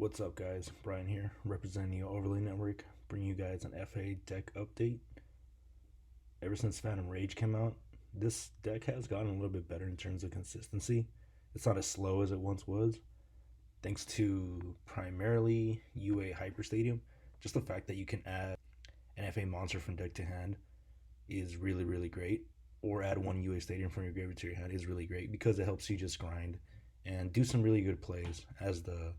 What's up, guys? Brian here, representing the Overlay Network, bringing you guys an FA deck update. Ever since Phantom Rage came out, this deck has gotten a little bit better in terms of consistency. It's not as slow as it once was, thanks to primarily UA Hyper Stadium. Just the fact that you can add an FA monster from deck to hand is really, really great. Or add one UA Stadium from your graveyard to your hand is really great because it helps you just grind and do some really good plays as the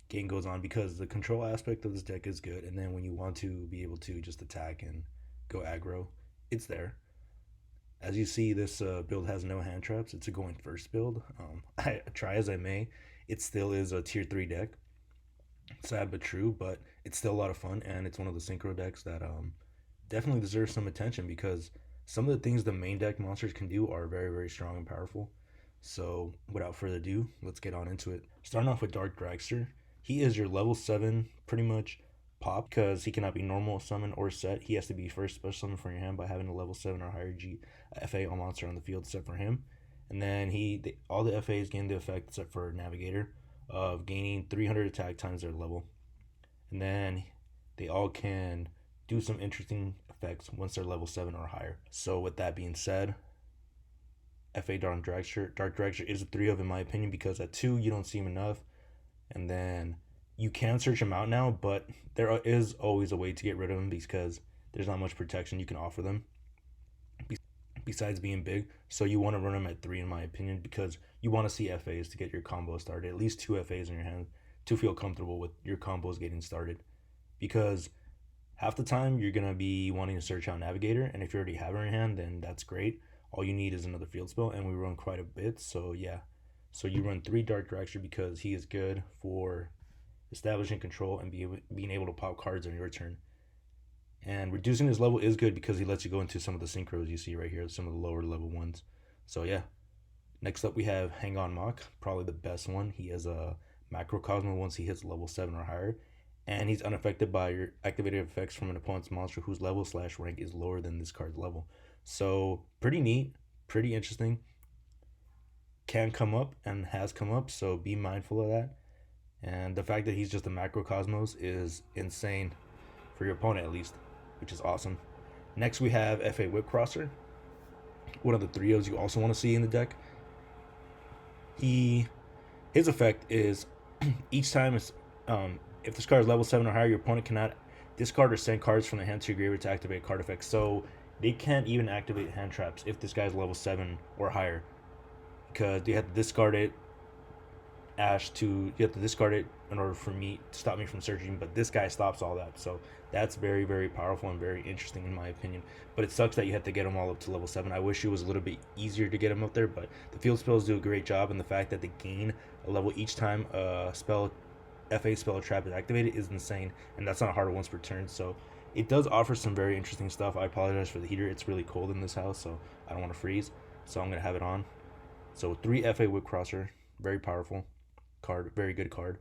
game goes on, because the control aspect of this deck is good, and then when you want to be able to just attack and go aggro, it's there. As you see, this build has no hand traps. It's a going first build. I try as I may, it still is a tier 3 deck. Sad but true, but it's still a lot of fun, and it's one of the synchro decks that definitely deserves some attention, because some of the things the main deck monsters can do are very, very strong and powerful. So without further ado, let's get on into it. Starting off with Dark Dragster. He is your level 7 pretty much pop, because he cannot be normal summon or set. He has to be first special summon from your hand by having a level 7 or higher FA all monster on the field except for him. And then all the FAs gain the effect except for Navigator of gaining 300 attack times their level. And then they all can do some interesting effects once they're level 7 or higher. So with that being said, FA Dark Dragster is a 3 of in my opinion, because at 2 you don't see him enough. And then you can search him out now, but there is always a way to get rid of him because there's not much protection you can offer them besides being big. So you want to run him at 3 in my opinion, because you want to see FAs to get your combo started. At least 2 FAs in your hand to feel comfortable with your combos getting started, because half the time you're going to be wanting to search out Navigator, and if you already have her in your hand, then that's great. All you need is another field spell, and we run quite a bit. So yeah, so you run 3 Dark Dragster because he is good for establishing control and being able to pop cards on your turn. And reducing his level is good because he lets you go into some of the synchros you see right here, some of the lower level ones. So yeah. Next up we have Hang On Mock, probably the best one. He has a Macrocosmo once he hits level 7 or higher. And he's unaffected by your activated effects from an opponent's monster whose level/rank is lower than this card's level. So pretty neat, pretty interesting. Can come up and has come up, so be mindful of that. And the fact that he's just a Macrocosmos is insane for your opponent, at least, which is awesome. Next we have FA Whipcrosser, one of the 3-0s you also want to see in the deck. His effect is each time if this card is level 7 or higher, your opponent cannot discard or send cards from the hand to your graveyard to activate card effects. So they can't even activate hand traps if this guy's level 7 or higher, because you have to discard it. You have to discard it in order for me to stop me from searching, but this guy stops all that. So that's very, very powerful and very interesting in my opinion. But it sucks that you have to get them all up to level 7. I wish it was a little bit easier to get them up there, but the field spells do a great job, and the fact that they gain a level each time a FA spell or trap is activated is insane, and that's not hard once per turn. So it does offer some very interesting stuff. I apologize for the heater. It's really cold in this house, so I don't want to freeze. So I'm going to have it on. So 3 FA Whipcrosser, very powerful card, very good card.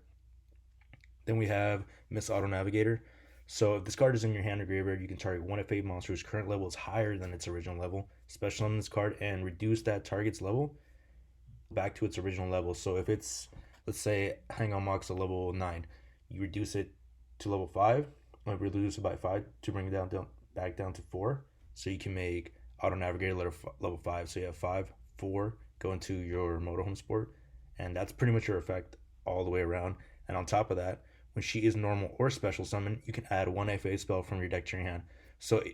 Then we have Miss Auto Navigator. So if this card is in your hand or graveyard, you can target one FA monster whose current level is higher than its original level, special summon this card, and reduce that target's level back to its original level. So if it's, let's say, Hang On Mock's a level 9, you reduce it to level 5, or reduce it by 5 to bring it back down to 4. So you can make Auto Navigator level 5. So you have 5, 4, go into your Motorhome Sport, and that's pretty much your effect all the way around. And on top of that, when she is normal or special summon, you can add 1 FA spell from your deck to your hand. So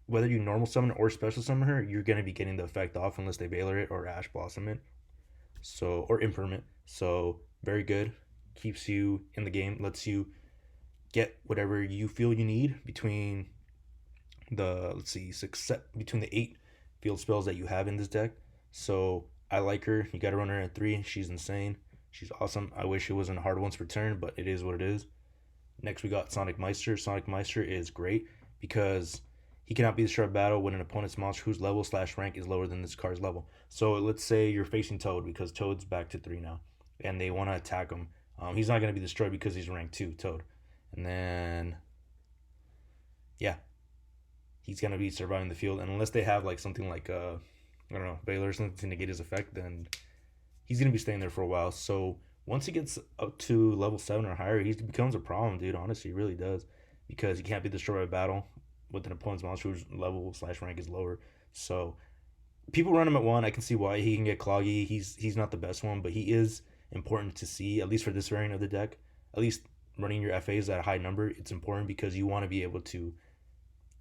whether you normal summon or special summon her, you're going to be getting the effect off unless they Veiler it or Ash Blossom it. So, or Impermanent. So very good. Keeps you in the game, lets you get whatever you feel you need between the, between the 8 field spells that you have in this deck. So I like her. You got to run her at 3. She's insane. She's awesome. I wish it wasn't hard once per turn, but it is what it is. Next, we got Sonic Meister. Sonic Meister is great because he cannot be destroyed battle when an opponent's monster whose level/rank is lower than this card's level. So let's say you're facing Toad, because Toad's back to 3 now, and they want to attack him. He's not going to be destroyed because he's rank 2, Toad. And then, yeah, he's going to be surviving the field. And unless they have like something like, I don't know, Veiler or something to negate his effect, then he's going to be staying there for a while. So Once he gets up to level 7 or higher, he becomes a problem, dude. Honestly, he really does. Because he can't be destroyed by battle with an opponent's monster whose level slash rank is lower. So people run him at 1. I can see why he can get cloggy. He's not the best one, but he is important to see, at least for this variant of the deck. At least running your FAs at a high number, it's important because you want to be able to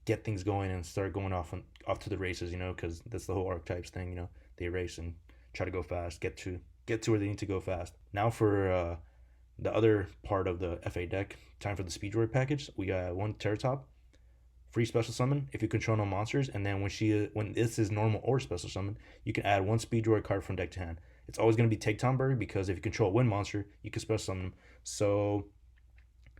get things going and start going off to the races, because that's the whole archetypes thing, they race and try to go fast, get to where they need to go fast. Now for the other part of the FA deck, time for the Speed Droid package. We got one Terratop, free special summon if you control no monsters, and then when this is normal or special summon, you can add one Speed Droid card from deck to hand. It's always going to be Take Tomberry because if you control a wind monster, you can special summon them. So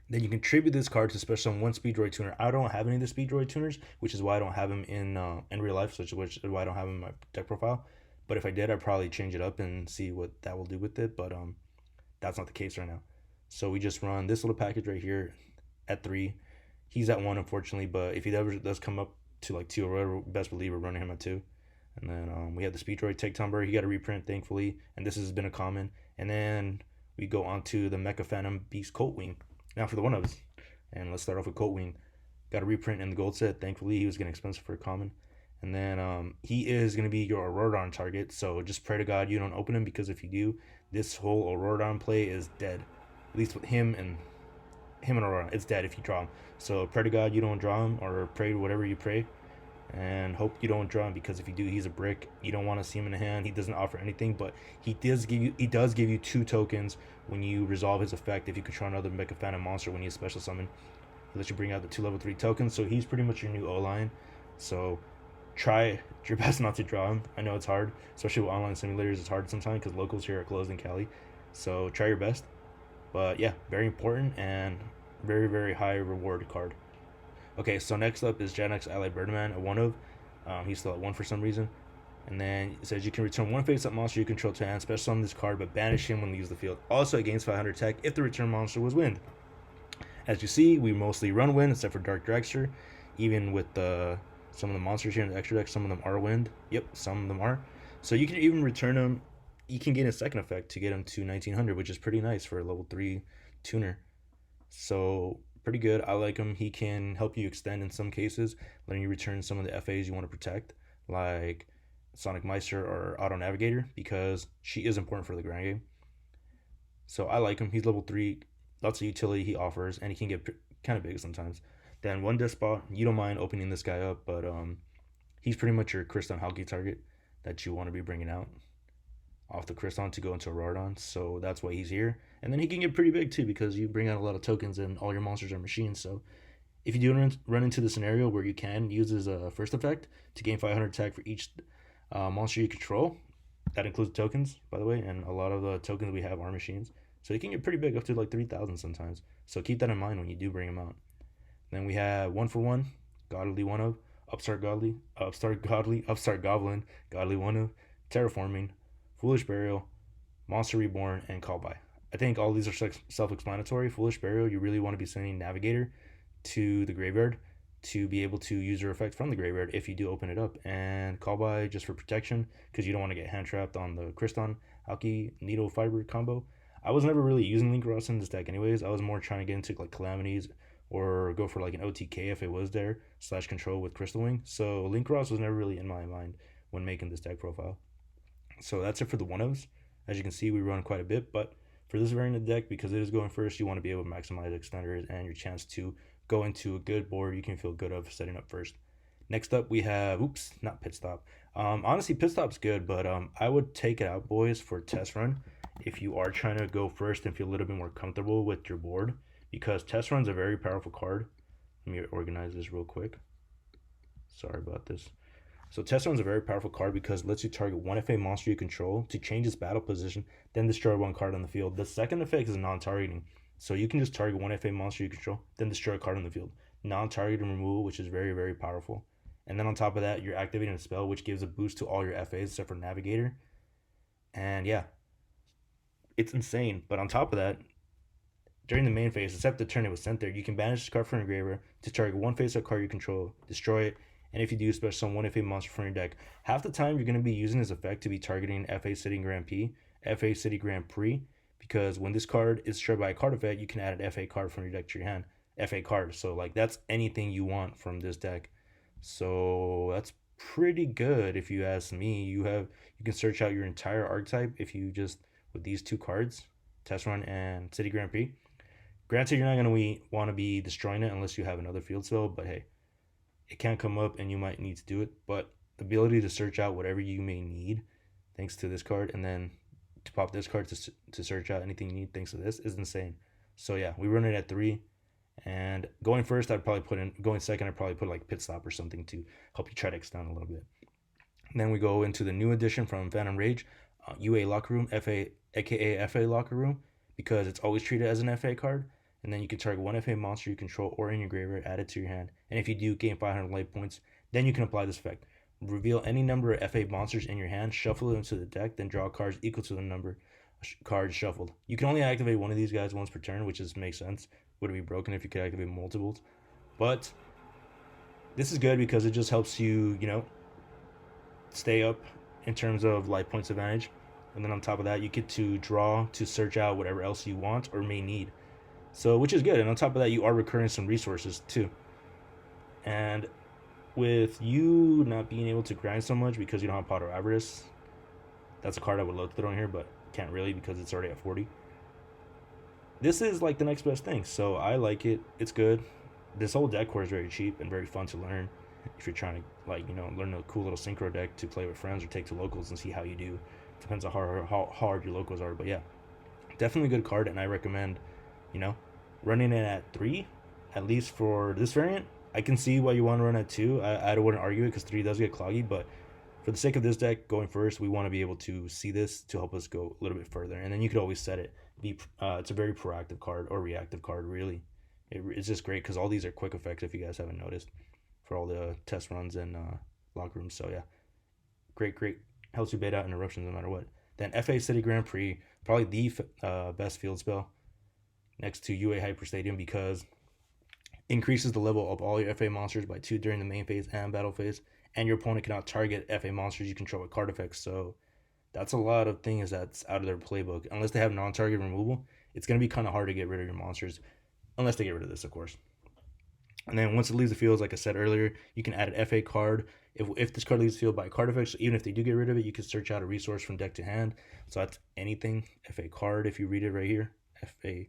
then you contribute this card to special summon one Speed Droid tuner. I don't have any of the Speed Droid tuners, which is why I don't have them in real life, which is why I don't have them in my deck profile. But if I did, I'd probably change it up and see what that will do with it. But that's not the case right now. So we just run this little package right here at 3. He's at 1, unfortunately, but if he ever does come up to like 2 or whatever, best believe we're running him at 2. And then we have the Speed Droid Take Tomberry. He got a reprint, thankfully, and this has been a common. And then we go on to the Mecha Phantom Beast Coltwing. Now for the one-ofs. And let's start off with Coltwing. Got a reprint in the gold set. Thankfully, he was getting expensive for a common. And then he is going to be your Auroradon target, so just pray to God you don't open him, because if you do, this whole Auroradon play is dead. At least with him and Auroradon, it's dead if you draw him. So pray to God you don't draw him, or pray whatever you pray, and hope you don't draw him, because if you do, he's a brick. You don't want to see him in the hand. He doesn't offer anything, but he does give you 2 tokens when you resolve his effect. If you control another Mecha Phantom monster when you special summon, he lets you bring out the 2 level 3 tokens. So he's pretty much your new O-line. So try your best not to draw him. I know it's hard, especially with online simulators. It's hard sometimes because locals here are closed in Cali. So try your best. But yeah, very important and very, very high reward card. Okay, so next up is Gen X Allied Birdman, a 1-of. He's still at 1 for some reason. And then it says you can return 1 face-up monster you control to hand, special summon this card, but banish him when leaves the field. Also, it gains 500 tech if the return monster was wind. As you see, we mostly run wind, except for Dark Dragster. Even with some of the monsters here in the extra deck, some of them are wind. Yep, some of them are. So you can even return them. You can gain a second effect to get him to 1900, which is pretty nice for a level 3 tuner. So pretty good. I like him. He can help you extend in some cases, letting you return some of the FAs you want to protect, like Sonic Meister or Auto Navigator, because she is important for the ground game. So I like him. He's level 3. Lots of utility he offers, and he can get kind of big sometimes. Then one Despot, you don't mind opening this guy up, but he's pretty much your Kriston Halki target that you want to be bringing out off the Kriston to go into Auroradon. So that's why he's here. And then he can get pretty big too, because you bring out a lot of tokens and all your monsters are machines. So if you do run into the scenario where you can use his first effect to gain 500 tech for each monster you control, that includes tokens, by the way, and a lot of the tokens we have are machines. So he can get pretty big, up to like 3,000 sometimes. So keep that in mind when you do bring him out. Then we have 1-for-1, Godly 1-of, Upstart Goblin, Godly 1-of, Terraforming, Foolish Burial, Monster Reborn, and Call By. I think all these are self-explanatory. Foolish Burial, you really want to be sending Navigator to the graveyard to be able to use your effect from the graveyard if you do open it up. And Call By just for protection, because you don't want to get hand trapped on the Kriston Halki Needle Fiber combo. I was never really using Link Ross in this deck anyways. I was more trying to get into like Calamities or go for like an OTK if it was there, / control with Crystal Wing. So Link Ross was never really in my mind when making this deck profile. So that's it for the 1-ofs. As you can see, we run quite a bit, but for this variant of the deck, because it is going first, you want to be able to maximize extenders and your chance to go into a good board you can feel good of setting up first. Next up, we have, not Pit Stop. Honestly, Pit Stop's good, but I would take it out, boys, for test run if you are trying to go first and feel a little bit more comfortable with your board, because test run's a very powerful card. Let me organize this real quick. Sorry about this. So test run's a very powerful card because it lets you target one FA monster you control to change its battle position, then destroy one card on the field. The second effect is non-targeting. So you can just target one FA monster you control, then destroy a card on the field. Non-targeting removal, which is very, very powerful. And then on top of that, you're activating a spell, which gives a boost to all your FAs except for Navigator. And yeah, it's insane. But on top of that, during the main phase, except the turn it was sent there, you can banish this card from your graveyard to target one face-up card you control, destroy it, and if you do, special summon one FA monster from your deck. Half the time, you're going to be using this effect to be targeting FA City Grand Prix, FA City Grand Prix, because when this card is destroyed by a card effect, you can add an FA card from your deck to your hand. FA card. So like that's anything you want from this deck. So that's pretty good if you ask me. You can search out your entire archetype if you just with these two cards, Test Run and City Grand Prix. Granted, you're not gonna want to be destroying it unless you have another field spell, but hey, it can come up and you might need to do it. But the ability to search out whatever you may need thanks to this card, and then to pop this card to search out anything you need thanks to this is insane. So yeah, we run it at 3. And going first, I'd probably put in, going second, I'd probably put like Pit Stop or something to help you try to extend a little bit. And then we go into the new addition from Phantom Rage, UA Locker Room, aka FA Locker Room, because it's always treated as an FA card. And then you can target one FA monster you control or in your graveyard, add it to your hand. And if you do, gain 500 life points. Then you can apply this effect. Reveal any number of FA monsters in your hand, shuffle it into the deck, then draw cards equal to the number of cards shuffled. You can only activate one of these guys once per turn, which makes sense. Would it be broken if you could activate multiples? But this is good because it just helps you, stay up in terms of life points advantage. And then on top of that, you get to draw to search out whatever else you want or may need. So, which is good. And on top of that, you are recurring some resources too. And with you not being able to grind so much because you don't have Pot of Avarice, that's a card I would love to throw in here, but can't really because it's already at 40. This is like the next best thing, so I like it. It's good. This whole deck core is very cheap and very fun to learn if you're trying to learn a cool little synchro deck to play with friends or take to locals and see how you do. Depends on how hard your locals are, but yeah, definitely a good card, and I recommend running it at 3 at least for this variant. I can see why you want to run at 2. I wouldn't argue it because 3 does get cloggy, but for the sake of this deck going first, we want to be able to see this to help us go a little bit further, and then you could always set it. It's a very proactive card or reactive card, really. It's just great because all these are quick effects if you guys haven't noticed for all the test runs and locker rooms. So yeah, great, helps you bait out interruptions no matter what. Then FA City Grand Prix, probably the best field spell next to UA Hyper Stadium because increases the level of all your FA monsters by 2 during the main phase and battle phase, and your opponent cannot target FA monsters you control with card effects. So that's a lot of things that's out of their playbook. Unless they have non-target removal, it's going to be kind of hard to get rid of your monsters, unless they get rid of this, of course. And then once it leaves the field, like I said earlier, you can add an FA card. If this card leaves the field by card effects, so even if they do get rid of it, you can search out a resource from deck to hand. So that's anything. FA card, if you read it right here. FA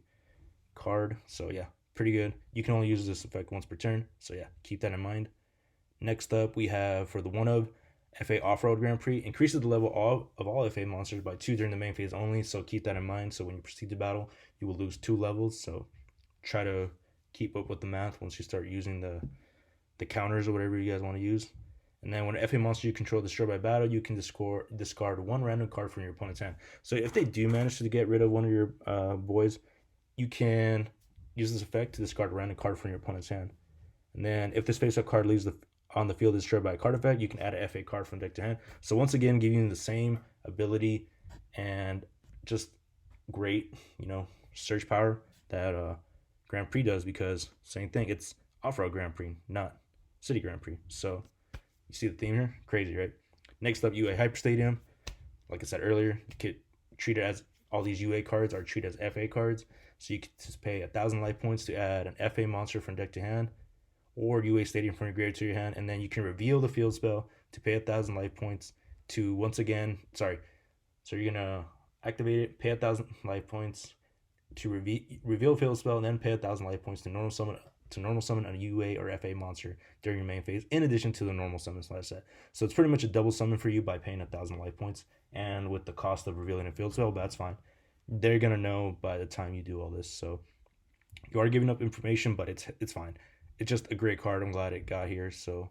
card. So yeah, pretty good. You can only use this effect once per turn. So yeah, keep that in mind. Next up, we have for the FA Off-Road Grand Prix, increases the level of all FA monsters by 2 during the main phase only, so keep that in mind. So when you proceed to battle, you will lose 2 levels, so try to keep up with the math once you start using the counters or whatever you guys want to use. And then when an FA monster you control is destroyed by battle, you can discard 1 random card from your opponent's hand. So if they do manage to get rid of one of your boys, you can use this effect to discard a random card from your opponent's hand. And then if this face-up card leaves on the field is destroyed by a card effect, you can add an FA card from deck to hand. So once again, giving you the same ability and just great, search power that Grand Prix does, because same thing, it's Off-Road Grand Prix, not City Grand Prix. So you see the theme here? Crazy, right? Next up, UA Hyper Stadium. Like I said earlier, you could treat it as all these UA cards are treated as FA cards. So you could just pay 1,000 life points to add an FA monster from deck to hand, or UA Stadium from your graveyard to your hand, and then you can reveal the field spell to pay 1,000 life points to so you're gonna activate it, pay 1,000 life points to reveal field spell, and then pay 1,000 life points to normal summon a UA or FA monster during your main phase, in addition to the normal summon slash set. So it's pretty much a double summon for you by paying 1,000 life points, and with the cost of revealing a field spell, that's fine. They're gonna know by the time you do all this, so you are giving up information, but it's fine. It's just a great card. I'm glad it got here, so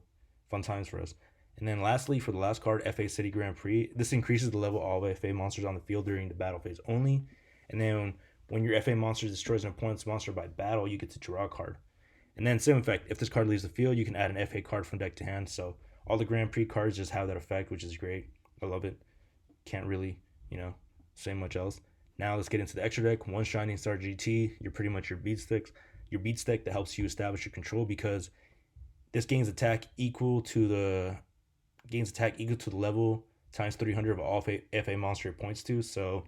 fun times for us. And then lastly, for the last card, FA City Grand Prix, this increases the level of all FA monsters on the field during the battle phase only. And then when your FA monster destroys an opponent's monster by battle, you get to draw a card. And then same effect, if this card leaves the field, you can add an FA card from deck to hand. So all the Grand Prix cards just have that effect, which is great. I love it. Can't really, say much else. Now let's get into the extra deck. 1 Shining Star GT, you're pretty much your beat stick that helps you establish your control, because this gains attack equal to the level times 300 of all FA monster it points to. So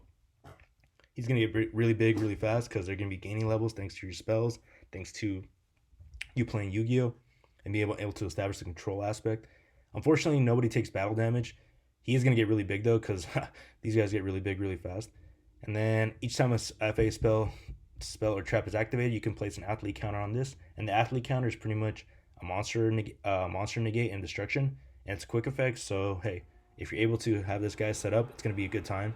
He's going to get really big really fast because they're going to be gaining levels thanks to your spells, thanks to you playing Yu-Gi-Oh! And be able to establish the control aspect. Unfortunately, nobody takes battle damage. He is going to get really big though because these guys get really big really fast. And then each time a FA spell or trap is activated, you can place an athlete counter on this, and the athlete counter is pretty much a monster negate and destruction, and it's quick effect. So hey, if you're able to have this guy set up, it's gonna be a good time.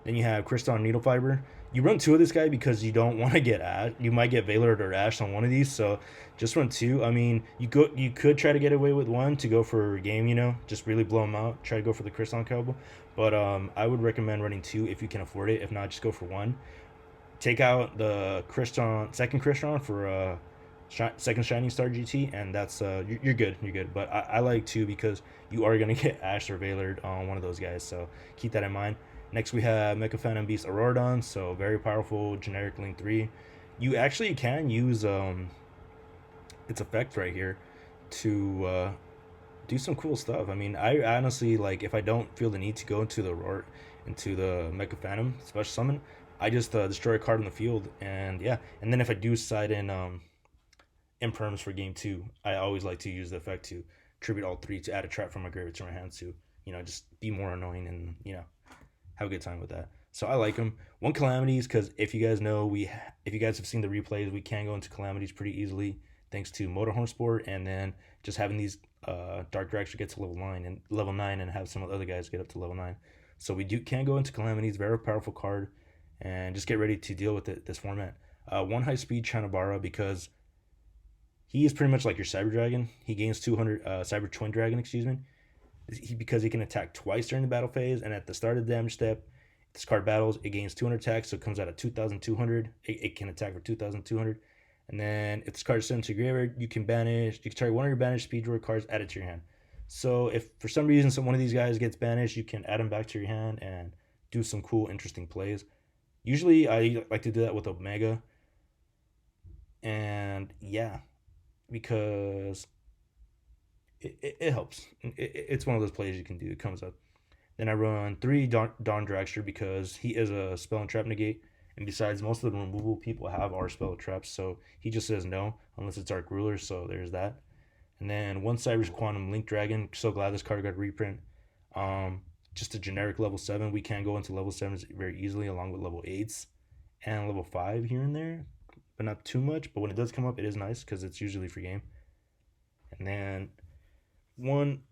Then you have Crystal Needle Fiber. You run two of this guy because you don't want to get Ash. You might get Valor or Ash on one of these, so just run two. I mean, you could try to get away with one to go for a game, just really blow them out. Try to go for the Crystal Combo, but I would recommend running two if you can afford it. If not, just go for one. Take out the second Crystal for second Shining Star GT, and that's you're good. You're good. But I like two because you are gonna get Ash or Valor on one of those guys, so keep that in mind. Next, we have Mecha Phantom Beast Auroradon, so very powerful, generic Link 3. You actually can use its effect right here to do some cool stuff. I mean, I honestly, like, if I don't feel the need to go into the Mecha Phantom Special Summon, I just destroy a card in the field, and yeah. And then if I do side in Imperms for game 2, I always like to use the effect to tribute all 3 to add a trap from my graveyard to my hand to, just be more annoying and, have a good time with that. So I like them. One Calamities, because if you guys have seen the replays, we can go into Calamities pretty easily thanks to Motorhorn Sport, and then just having these Dark Dragster get to level 9 and have some of the other guys get up to level 9. So we can go into Calamities, very powerful card, and just get ready to deal with this format. One High Speed Chanabara, because he is pretty much like your Cyber Dragon. He gains 200 Cyber Twin Dragon, excuse me. Because he can attack twice during the battle phase, and at the start of the damage step, this card battles, it gains 200 attacks, so it comes out at 2,200. It can attack for 2,200. And then if this card is sent to your graveyard, you can target one of your banished Speed Drawer cards, add it to your hand. So if for some reason one of these guys gets banished, you can add them back to your hand and do some cool, interesting plays. Usually I like to do that with Omega. And yeah, because it helps. It's one of those plays you can do. It comes up. Then I run 3 Dawn Dragster because he is a spell and trap negate. And besides, most of the removal people have are spell traps. So he just says no unless it's Dark Ruler. So there's that. And then 1 Cyber's Quantum Link Dragon. So glad this card got a reprint. Just a generic level 7. We can go into level 7s very easily along with level 8s and level 5 here and there. But not too much. But when it does come up, it is nice because it's usually free game. And then one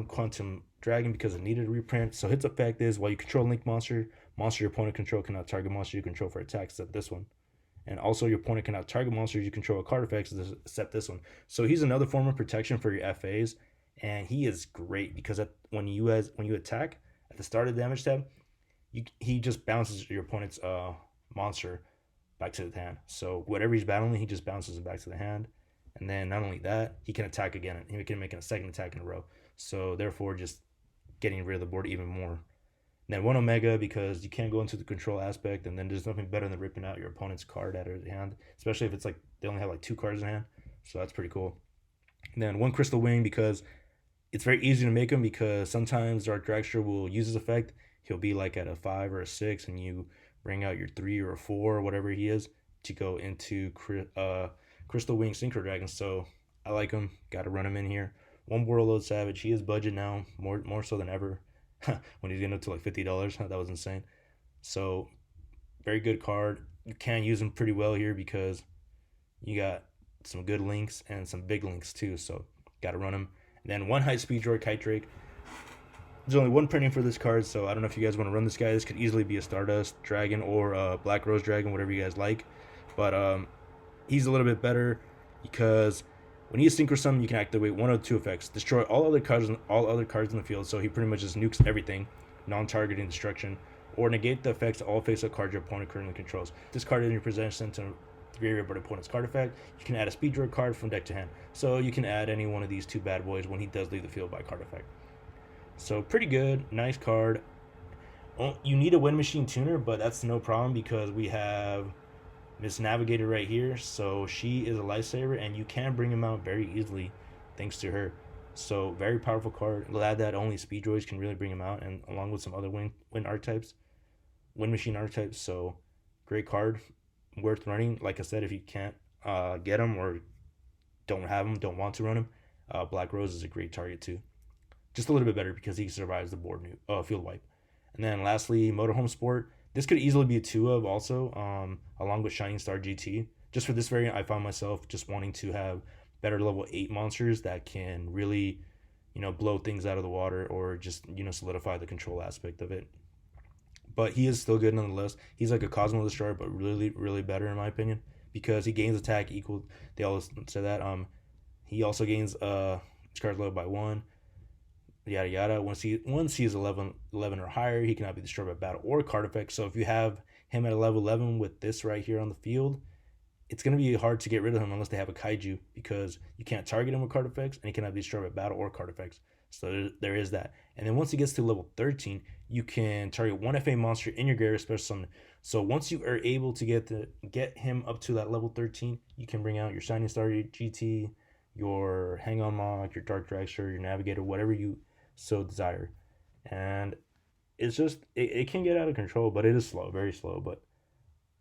Quantum Dragon because it needed a reprint. So its effect is while you control Link monster your opponent control cannot target monster you control for attacks except this one. And also your opponent cannot target monsters you control with card effects except this one. So he's another form of protection for your FAs, and he is great because when you attack at the start of the damage tab, he just bounces your opponent's monster back to the hand. So whatever he's battling, he just bounces it back to the hand. And then not only that, he can attack again. He can make a second attack in a row. So therefore, just getting rid of the board even more. And then 1 Omega because you can't go into the control aspect, and then there's nothing better than ripping out your opponent's card out of the hand, especially if it's like they only have like 2 cards in hand. So that's pretty cool. And then 1 Crystal Wing because it's very easy to make him because sometimes Dark Dragster will use his effect. He'll be like at a 5 or a 6, and you bring out your 3 or a 4 or whatever he is to go into Crystal Wing Synchro Dragon. So I like him. Got to run him in here. 1 Warlord Savage. He is budget now, more so than ever. When he's getting up to like $50, that was insane. So very good card. You can use him pretty well here because you got some good links and some big links too. So got to run him. And then 1 High Speed Droid Kite Drake. There's only 1 printing for this card, so I don't know if you guys want to run this guy. This could easily be a Stardust Dragon or a Black Rose Dragon, whatever you guys like. But he's a little bit better because when you synchro summon, you can activate 1 of 2 effects. Destroy all other cards in the field, so he pretty much just nukes everything, non-targeting destruction, or negate the effects of all face-up cards your opponent currently controls. This card in your possession to graveyard but opponent's card effect. You can add a speed draw card from deck to hand. So you can add any one of these 2 bad boys when he does leave the field by card effect. So pretty good, nice card. You need a Wind Machine Tuner, but that's no problem because we have Miss Navigator right here, so she is a lifesaver, and you can bring him out very easily thanks to her. So very powerful card. Glad that only speed droids can really bring him out, and along with some other wind archetypes. Wind Machine archetype. So great card, worth running. Like I said, if you can't get him or don't have him, don't want to run him, Black Rose is a great target too. Just a little bit better because he survives the board field wipe. And then lastly, Motorhome Sport. This could easily be a 2 of also, along with Shining Star GT. Just for this variant, I found myself just wanting to have better level 8 monsters that can really, blow things out of the water or just, solidify the control aspect of it. But he is still good nonetheless. He's like a Cosmo Destroyer, but really, really better in my opinion because he gains attack equal. They always say that. He also gains charge level by 1. Yada yada. Once he is 11 or higher, he cannot be destroyed by battle or card effect. So if you have him at a level 11 with this right here on the field, it's going to be hard to get rid of him unless they have a kaiju because you can't target him with card effects and he cannot be destroyed by battle or card effects. So there is that. And then once he gets to level 13, you can target one FA monster in your Gyarados special summon. So once you are able to get him up to that level 13, you can bring out your Shining Star GT, your Hang On Mock, your Dark Dragster, your Navigator, whatever you so desire. And it's just it can get out of control, but it is slow, very slow. But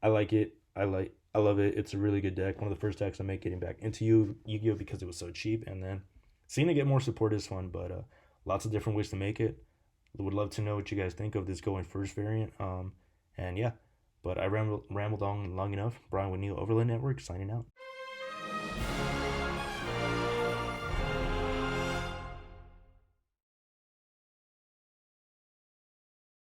I like it. I love it. It's a really good deck. One of the first decks I make getting back into Yu-Gi-Oh because it was so cheap, and then seeing it get more support is fun. But lots of different ways to make it. Would love to know what you guys think of this going first variant. And yeah, but I rambled on long enough. Brian with Neil Overland Network signing out.